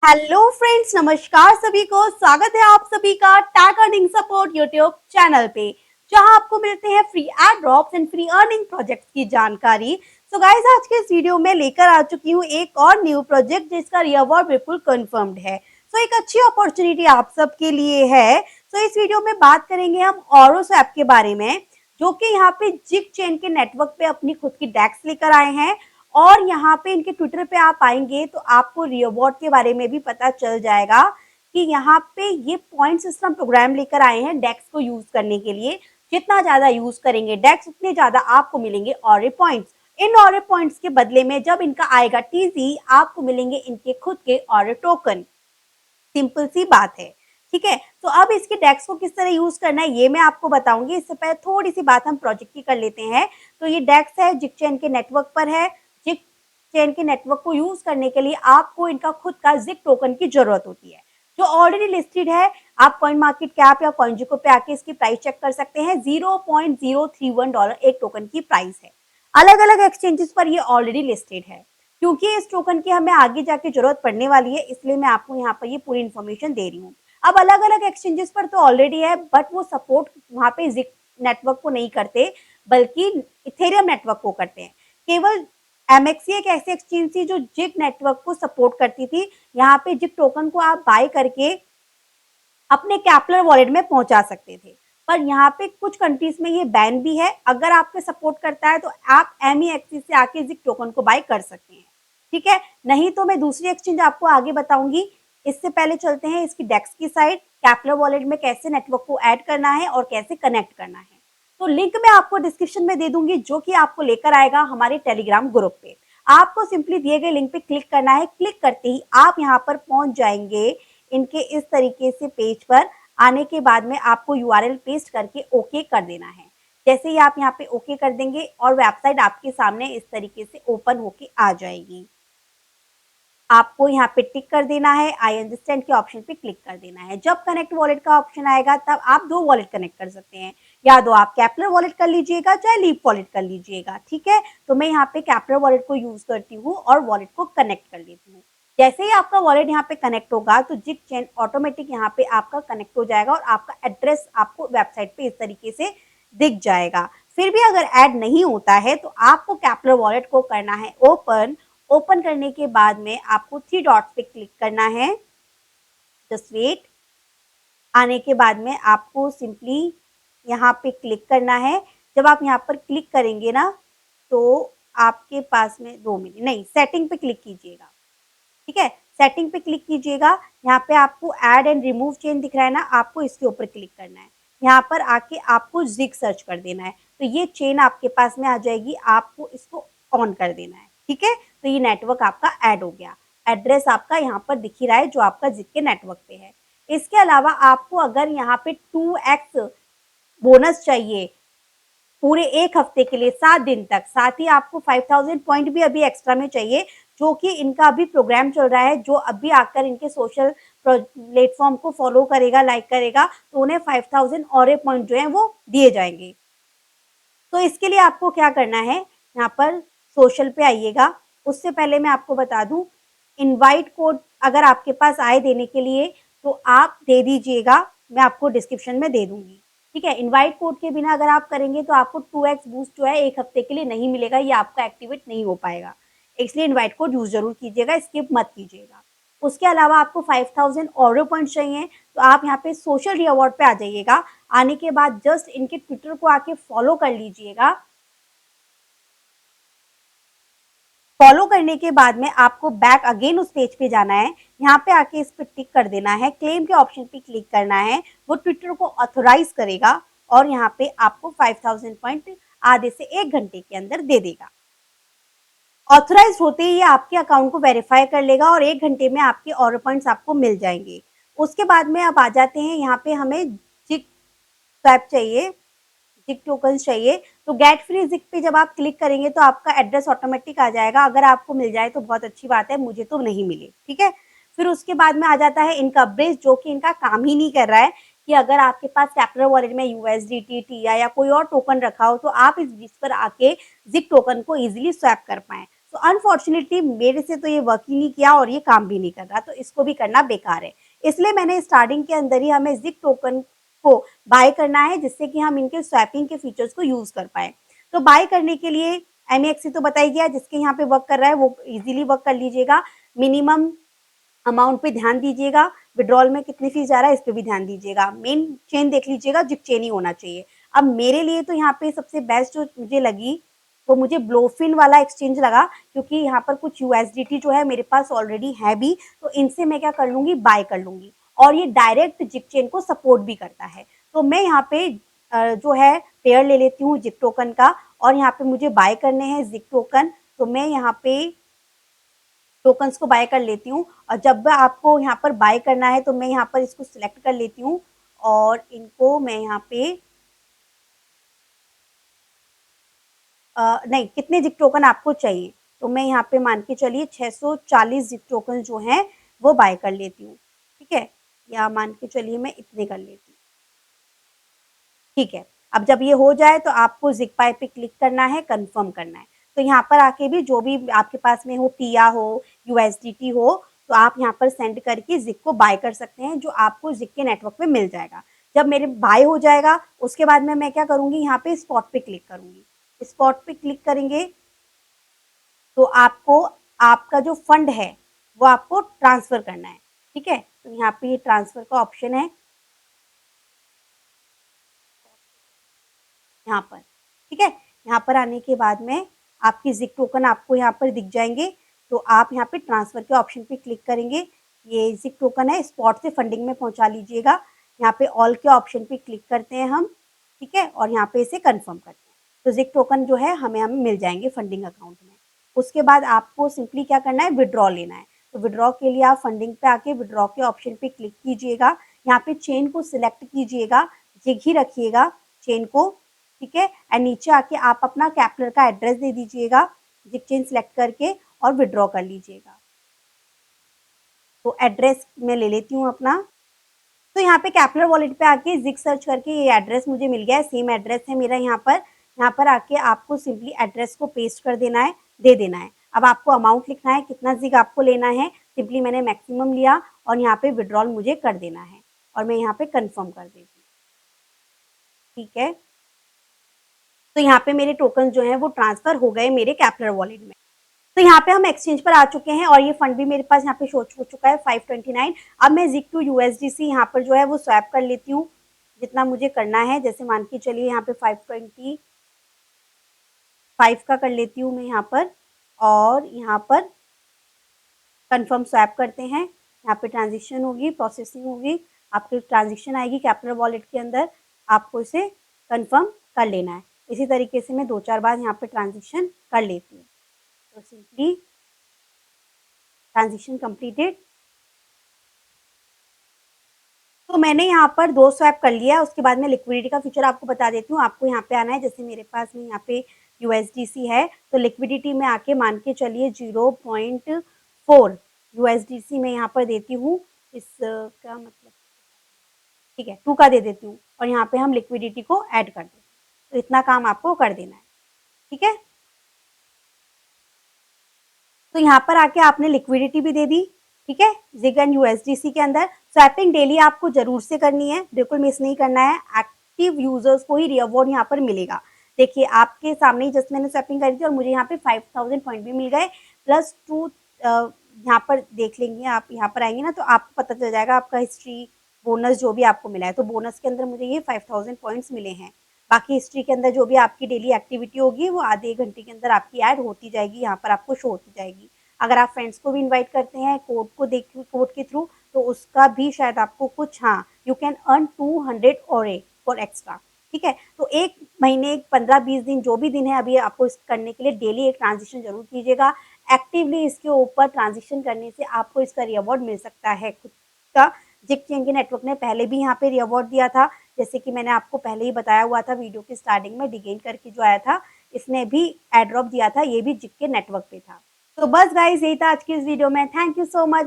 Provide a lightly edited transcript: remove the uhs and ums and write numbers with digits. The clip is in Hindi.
हेलो फ्रेंड्स, नमस्कार सभी को। स्वागत है आप सभी का tag earning support YouTube channel पे, जहां आपको मिलते हैं free add drops and free earning projects की जानकारी। सो गाइस, आज के इस वीडियो में लेकर आ चुकी हूँ एक और न्यू प्रोजेक्ट जिसका रिवॉर्ड बिल्कुल कंफर्म्ड है। सो एक अच्छी अपॉर्चुनिटी आप सबके लिए है। सो इस वीडियो में बात करेंगे हम ऑरोस ऐप के बारे में, जो कि यहाँ पे जिग चेन के नेटवर्क पे अपनी खुद की डेस्क लेकर आए हैं। और यहाँ पे इनके ट्विटर पे आप आएंगे तो आपको रिवॉर्ड के बारे में भी पता चल जाएगा कि यहाँ पे ये पॉइंट सिस्टम प्रोग्राम लेकर आए हैं डेक्स को यूज करने के लिए। जितना ज्यादा यूज करेंगे डेक्स, उतने ज्यादा आपको मिलेंगे ऑरे पॉइंट्स। इन ऑरे पॉइंट्स के बदले में जब इनका आएगा टीजी, आपको मिलेंगे इनके खुद के ऑरे टोकन। सिंपल सी बात है, ठीक है। तो अब इसके डेक्स को किस तरह यूज करना है ये मैं आपको बताऊंगी। इससे पहले थोड़ी सी बात हम प्रोजेक्ट की कर लेते हैं। तो ये डेक्स है, जिग चेन के नेटवर्क पर है। जिग चेन के नेटवर्क को यूज करने के लिए आपको इनका खुद का जिग टोकन की जरूरत होती है, जो ऑलरेडी लिस्टेड है। आप कॉइन मार्केट कैप या कॉइनजिको पे आके इसकी प्राइस चेक कर सकते हैं। $0.031 एक टोकन की प्राइस है। अलग अलग एक्सचेंजेस पर ये ऑलरेडी लिस्टेड है। क्योंकि इस टोकन की हमें आगे जाके जरूरत पड़ने वाली है, इसलिए मैं आपको यहाँ पर ये पूरी इन्फॉर्मेशन दे रही हूँ। अब अलग अलग एक्सचेंजेस पर तो ऑलरेडी है, बट वो सपोर्ट वहाँ पे जिग नेटवर्क को नहीं करते, बल्कि इथेरियम नेटवर्क को करते हैं। केवल एमएक्सी एक ऐसी एक्सचेंज थी जो जिग नेटवर्क को सपोर्ट करती थी। यहाँ पे जिग टोकन को आप बाय करके अपने कैपलर वॉलेट में पहुंचा सकते थे। पर यहाँ पे कुछ कंट्रीज में ये बैन भी है। अगर आपके सपोर्ट करता है तो आप एमई एक्सिस से आके जिग टोकन को बाय कर सकते हैं, ठीक है। नहीं तो मैं दूसरी एक्सचेंज आपको आगे बताऊंगी। इससे पहले चलते हैं इसकी डेक्स की साइड। कैपलर वॉलेट में कैसे नेटवर्क को ऐड करना है और कैसे कनेक्ट करना है, तो लिंक मैं आपको डिस्क्रिप्शन में दे दूंगी, जो कि आपको लेकर आएगा हमारे टेलीग्राम ग्रुप पे। आपको सिंपली दिए गए लिंक पे क्लिक करना है। क्लिक करते ही आप यहाँ पर पहुंच जाएंगे इनके इस तरीके से पेज पर। आने के बाद में आपको यूआरएल पेस्ट करके ओके कर देना है। जैसे ही आप यहाँ पे ओके कर देंगे और वेबसाइट आपके सामने इस तरीके से ओपन होके आ जाएगी। आपको यहाँ पे टिक कर देना है, आई अंडरस्टैंड के ऑप्शन पे क्लिक कर देना है। जब कनेक्ट वॉलेट का ऑप्शन आएगा तब आप दो वॉलेट कनेक्ट कर सकते हैं। या तो आप कैपलर वॉलेट कर लीजिएगा, चाहे लीप वॉलेट कर लीजिएगा, ठीक है। तो मैं यहाँ पे कैपलर वॉलेट को यूज करती हूँ और वॉलेट को कनेक्ट कर लेती हूँ। जैसे ही आपका वॉलेट यहाँ पे कनेक्ट होगा तो जिग चेन ऑटोमेटिक यहाँ पे आपका कनेक्ट हो जाएगा और आपका एड्रेस आपको वेबसाइट पे इस तरीके से दिख जाएगा। फिर भी अगर ऐड नहीं होता है तो आपको कैपलर वॉलेट को करना है ओपन। ओपन करने के बाद में आपको थ्री डॉट्स पे क्लिक करना है। Just wait. आने के बाद में आपको सिंपली यहाँ पे क्लिक करना है। जब आप यहाँ पर क्लिक करेंगे ना, तो आपके पास में 2 मिनट नहीं, सेटिंग पे क्लिक कीजिएगा, ठीक है। सेटिंग पे क्लिक कीजिएगा। यहाँ पे आपको ऐड एंड रिमूव चेन दिख रहा है ना, आपको इसके ऊपर क्लिक करना है। यहाँ पर आके आपको जिग सर्च कर देना है, तो ये चेन आपके पास में आ जाएगी। आपको इसको ऑन कर देना है, ठीक है। तो ये नेटवर्क आपका ऐड हो गया। एड्रेस आपका यहाँ पर दिख ही रहा है जो आपका जिग के नेटवर्क पे है। इसके अलावा आपको अगर यहाँ पे 2x बोनस चाहिए पूरे एक हफ्ते के लिए 7 दिन तक, साथ ही आपको 5000 पॉइंट भी अभी एक्स्ट्रा में चाहिए, जो कि इनका अभी प्रोग्राम चल रहा है। जो अभी आकर इनके सोशल प्लेटफॉर्म को फॉलो करेगा, लाइक करेगा, तो उन्हें 5000 और पॉइंट जो है वो दिए जाएंगे। तो इसके लिए आपको क्या करना है, यहाँ पर सोशल पे आइएगा। उससे पहले मैं आपको बता दूं, इनवाइट कोड अगर आपके पास आए देने के लिए तो आप दे दीजिएगा, मैं आपको डिस्क्रिप्शन में दे दूंगी, ठीक है। इनवाइट कोड के बिना अगर आप करेंगे तो आपको 2x बूस्ट जो है एक हफ्ते के लिए नहीं मिलेगा, ये आपका एक्टिवेट नहीं हो पाएगा। इसलिए इनवाइट कोड यूज जरूर कीजिएगा, स्किप मत कीजिएगा। उसके अलावा आपको 5000 और पॉइंट चाहिए, तो आप यहाँ पे सोशल रिवॉर्ड पे आ जाइएगा। आने के बाद जस्ट इनके ट्विटर को आके फॉलो कर लीजिएगा। फॉलो करने के बाद में आपको बैक अगेन उस पेज पे जाना है। यहाँ पे आके इस पे टिक कर देना है, क्लेम के ऑप्शन पे क्लिक करना है। वो ट्विटर को ऑथोराइज करेगा और यहाँ पे आपको 5000 पॉइंट आधे से 1 घंटे के अंदर दे देगा। ऑथोराइज होते ही ये आपके अकाउंट को वेरीफाई कर लेगा और 1 घंटे में आपके और पॉइंट्स आपको मिल जाएंगे। उसके बाद में अब आ जाते हैं, यहाँ पे हमें जिग स्वैप चाहिए, जिग टोकन चाहिए। तो गेट फ्री जिग पे जब आप क्लिक करेंगे तो आपका एड्रेस ऑटोमेटिक आ जाएगा। अगर आपको मिल जाए तो बहुत अच्छी बात है, मुझे तो नहीं मिले, ठीक है। फिर उसके बाद में आ जाता है इनका ब्रिज, जो कि इनका काम ही नहीं कर रहा है कि अगर आपके पास कैपिटल वॉलेट में यूएसडीटी, टीआई या कोई और टोकन रखा हो तो आप इस ब्रिज पर आके जिग टोकन को इजीली स्वैप कर पाए। तो अनफॉर्चुनेटली मेरे से तो ये वर्क ही नहीं किया और ये काम भी नहीं कर रहा, तो इसको भी करना बेकार है। इसलिए मैंने स्टार्टिंग के अंदर ही हमें ज़िग टोकन को बाय करना है, जिससे कि हम इनके स्वैपिंग के फीचर्स को यूज़ कर पाएँ। तो बाय करने के लिए MEXC तो बता ही गया, जिसके यहाँ पे वर्क कर रहा है वो ईज़िली वर्क कर लीजिएगा। मिनिमम अमाउंट पे ध्यान दीजिएगा, विड्रॉल में कितनी फीस जा रहा है इस पे भी ध्यान दीजिएगा। मेन चेन देख लीजिएगा, जिग चेन ही होना चाहिए। अब मेरे लिए तो यहाँ पे सबसे बेस्ट जो मुझे लगी, वो मुझे ब्लोफिन वाला एक्सचेंज लगा, क्योंकि यहाँ पर कुछ यूएसडीटी जो है मेरे पास ऑलरेडी है भी, तो इनसे मैं क्या कर लूँगी, बाय कर लूँगी और ये डायरेक्ट जिग चेन को सपोर्ट भी करता है। तो मैं यहाँ पे जो है पेयर ले लेती हूँ जिग टोकन का और यहाँ पे मुझे बाय करने हैं जिग टोकन, तो मैं यहाँ पे टोकन्स को बाय कर लेती हूँ और जब आपको यहाँ पर बाय करना है तो मैं यहाँ पर इसको सिलेक्ट कर लेती हूँ और इनको मैं यहाँ पे नहीं, कितने जिग टोकन आपको चाहिए, तो मैं यहाँ पे मान के चलिए 640 जिग टोकन जो हैं वो बाय कर लेती हूँ, ठीक है, या मान के चलिए मैं इतने कर लेती हूँ, ठीक है। अब जब ये हो जाए तो आपको जिग पाई पे क्लिक करना है, कंफर्म करना है। तो यहाँ पर आके भी जो भी आपके पास में हो, टिया हो, यूएसडीटी हो, तो आप यहाँ पर सेंड करके जिग को बाय कर सकते हैं, जो आपको जिग के नेटवर्क में मिल जाएगा। जब मेरे बाय हो जाएगा, उसके बाद में मैं क्या करूँगी, यहाँ पे स्पॉट पे क्लिक करूँगी। स्पॉट पे क्लिक करेंगे तो आपको आपका जो फंड है वो आपको ट्रांसफर करना है, ठीक है। तो यहाँ पे ये ट्रांसफर का ऑप्शन है यहाँ पर, ठीक है। यहाँ पर आने के बाद में आपकी जिग टोकन आपको यहाँ पर दिख जाएंगे, तो आप यहाँ पे ट्रांसफर के ऑप्शन पे क्लिक करेंगे। ये जिग टोकन है, स्पॉट से फंडिंग में पहुँचा लीजिएगा। यहाँ पे ऑल के ऑप्शन पे क्लिक करते हैं हम, ठीक है, और यहाँ पे इसे कंफर्म करते हैं। तो जिग टोकन जो है हमें मिल जाएंगे फंडिंग अकाउंट में। उसके बाद आपको सिंपली क्या करना है, विड्रॉ लेना है। तो विड्रॉ के लिए आप फंडिंग पे आके विड्रॉ के ऑप्शन पे क्लिक कीजिएगा। यहाँ पे चेन को सिलेक्ट कीजिएगा, जिग ही रखिएगा चेन को, ठीक है। एंड नीचे आके आप अपना कैपलर का एड्रेस दे दीजिएगा, जिग चेन सिलेक्ट करके और विड्रॉ कर लीजिएगा। तो एड्रेस मैं ले लेती हूँ अपना। तो यहाँ पे कैपलर वॉलेट पे आके जिग सर्च करके ये एड्रेस मुझे मिल गया है, सेम एड्रेस है मेरा यहाँ पर। यहाँ पर आके आपको सिंपली एड्रेस को पेस्ट कर देना है, दे देना है। अब आपको अमाउंट लिखना है, कितना जिग आपको लेना है, सिंपली मैंने मैक्सिमम लिया और यहाँ पे विड्रॉल मुझे कर देना है और मैं यहाँ पे कंफर्म कर देती हूँ, ठीक है। तो यहाँ पे मेरे टोकन जो हैं वो ट्रांसफर हो गए मेरे कैपलर वॉलेट में। तो यहाँ पे हम एक्सचेंज पर आ चुके हैं और ये फंड भी मेरे पास यहाँ पे शो हो चुका है 529। अब मैं जिग टू यूएसडीसी यहाँ पर जो है वो स्वैप कर लेती हूँ, जितना मुझे करना है। जैसे मान के चलिए यहाँ पे 525 का कर लेती हूँ मैं यहाँ पर और यहाँ पर कंफर्म स्वैप करते हैं। यहाँ पे ट्रांजेक्शन होगी, प्रोसेसिंग होगी, आपकी ट्रांजेक्शन आएगी कैपलर वॉलेट के अंदर, आपको इसे कंफर्म कर लेना है। इसी तरीके से मैं 2-4 बार यहाँ पे ट्रांजेक्शन कर लेती हूँ। तो सिंपली ट्रांजेक्शन कंप्लीटेड। तो मैंने यहाँ पर 2 स्वैप कर लिया। उसके बाद में लिक्विडिटी का फीचर आपको बता देती हूँ। आपको यहाँ पे आना है, जैसे मेरे पास में यहाँ पे यूएसडीसी है, तो लिक्विडिटी में आके मान के चलिए 0.4 यूएसडीसी में यहाँ पर देती हूँ। इसका मतलब ठीक है 2 का दे देती हूँ और यहाँ पे हम लिक्विडिटी को ऐड कर देते हैं। तो इतना काम आपको कर देना है, ठीक है। तो यहाँ पर आके आपने लिक्विडिटी भी दे दी, ठीक है, जिग एंड यूएसडीसी के अंदर। स्वैपिंग डेली आपको जरूर से करनी है, बिल्कुल मिस नहीं करना है। एक्टिव यूजर्स को ही रिवॉर्ड यहाँ पर मिलेगा। देखिए आपके सामने ही जस्ट मैंने स्वैपिंग करी थी और मुझे यहाँ पे 5000 पॉइंट भी मिल गए, प्लस 2 यहाँ पर देख लेंगे आप, यहाँ पर आएंगे ना तो आपको पता चल जाएगा आपका हिस्ट्री, बोनस जो भी आपको मिला है। तो बोनस के अंदर मुझे ये 5000 पॉइंट्स मिले हैं। बाकी हिस्ट्री के अंदर जो भी आपकी डेली एक्टिविटी होगी वो आधे घंटे के अंदर आपकी ऐड होती जाएगी, यहाँ पर आपको शो होती जाएगी। अगर आप फ्रेंड्स को भी इनवाइट करते हैं कोड को देख, कोड के थ्रू, तो उसका भी शायद आपको कुछ, हाँ, यू कैन अर्न 200 और फॉर एक्स्ट्रा, ठीक है। तो एक महीने 15-20 दिन जो भी दिन है अभी आपको इस करने के लिए डेली एक ट्रांजेक्शन जरूर कीजिएगा। एक्टिवली इसके ऊपर ट्रांजेक्शन करने से आपको इसका रिवॉर्ड मिल सकता है खुद का। जिग चेन के नेटवर्क ने पहले भी यहाँ पे रिवॉर्ड दिया था, जैसे कि मैंने आपको पहले ही बताया हुआ था वीडियो की स्टार्टिंग में, डिगेन करके जो आया था, इसने भी एड ड्रॉप दिया था, ये भी जिग के नेटवर्क पे था। तो बस गाइस यही था आज की इस वीडियो में। Thank you so much.